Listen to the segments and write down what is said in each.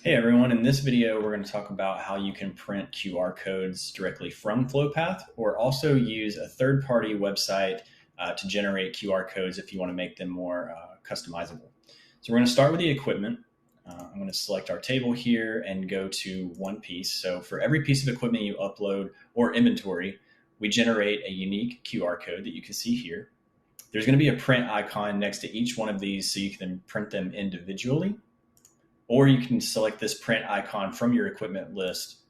Hey everyone, in this video we're going to talk about how you can print QR codes directly from FlowPath or also use a third-party website to generate QR codes if you want to make them more customizable. So we're going to start with the equipment. I'm going to select our table here and go to one piece. So for every piece of equipment you upload or inventory, we generate a unique QR code that you can see here. There's going to be a print icon next to each one of these so you can print them individually. Or you can select this print icon from your equipment list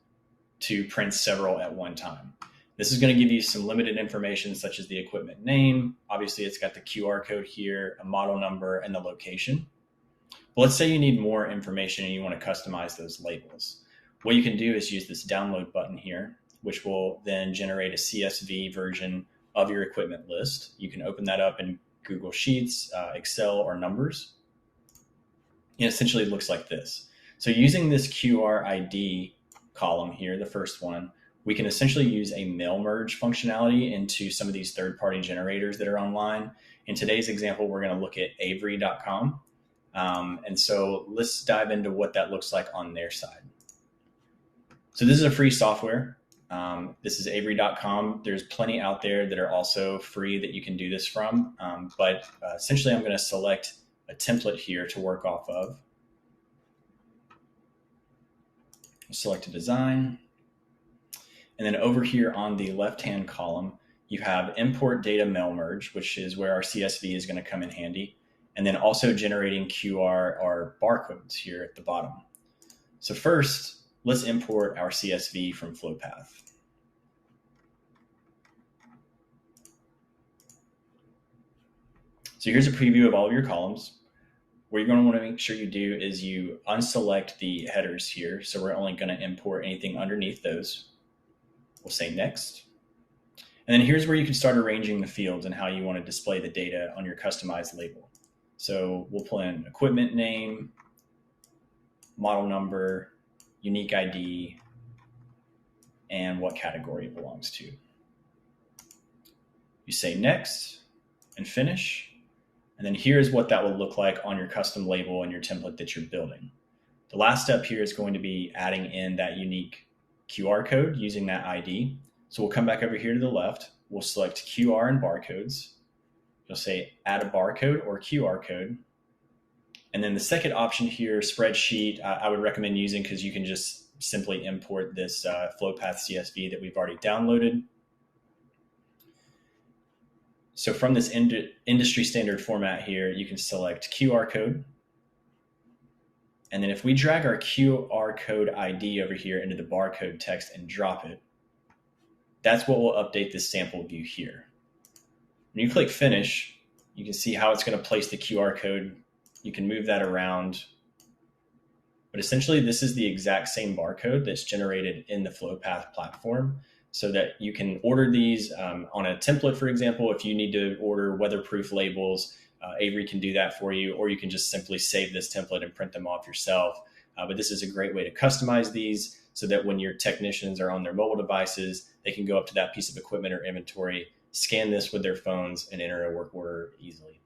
to print several at one time. This is going to give you some limited information such as the equipment name. Obviously, it's got the QR code here, a model number, and the location. But let's say you need more information and you want to customize those labels. What you can do is use this download button here, which will then generate a CSV version of your equipment list. You can open that up in Google Sheets, Excel, or Numbers. And essentially it looks like this. So using this QRID column here, the first one, we can essentially use a mail merge functionality into some of these third-party generators that are online. In today's example, we're going to look at Avery.com. And so let's dive into what that looks like on their side. So this is a free software. This is Avery.com. There's plenty out there that are also free that you can do this from. But essentially I'm going to select a template here to work off of. Select a design. And then over here on the left-hand column, you have import data mail merge, which is where our CSV is going to come in handy. And then also generating QR or barcodes here at the bottom. So first, let's import our CSV from FlowPath. So here's a preview of all of your columns. What you're going to want to make sure you do is you unselect the headers here. So we're only going to import anything underneath those. We'll say next. And then here's where you can start arranging the fields and how you want to display the data on your customized label. So we'll pull in equipment name, model number, unique ID, and what category it belongs to. You say next and finish. And then here's what that will look like on your custom label and your template that you're building. The last step here is going to be adding in that unique QR code using that ID. So we'll come back over here to the left. We'll select QR and barcodes. You'll say add a barcode or QR code. And then the second option here, spreadsheet, I would recommend using because you can just simply import this FlowPath CSV that we've already downloaded. So from this industry standard format here, you can select QR code. And then if we drag our QR code ID over here into the barcode text and drop it, that's what will update this sample view here. When you click finish, you can see how it's going to place the QR code. You can move that around. But essentially, this is the exact same barcode that's generated in the FlowPath platform, so that you can order these on a template, for example. If you need to order weatherproof labels, Avery can do that for you, or you can just simply save this template and print them off yourself. But this is a great way to customize these so that when your technicians are on their mobile devices, they can go up to that piece of equipment or inventory, scan this with their phones, and enter a work order easily.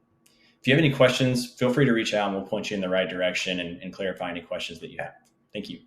If you have any questions, feel free to reach out and we'll point you in the right direction and clarify any questions that you have. Thank you.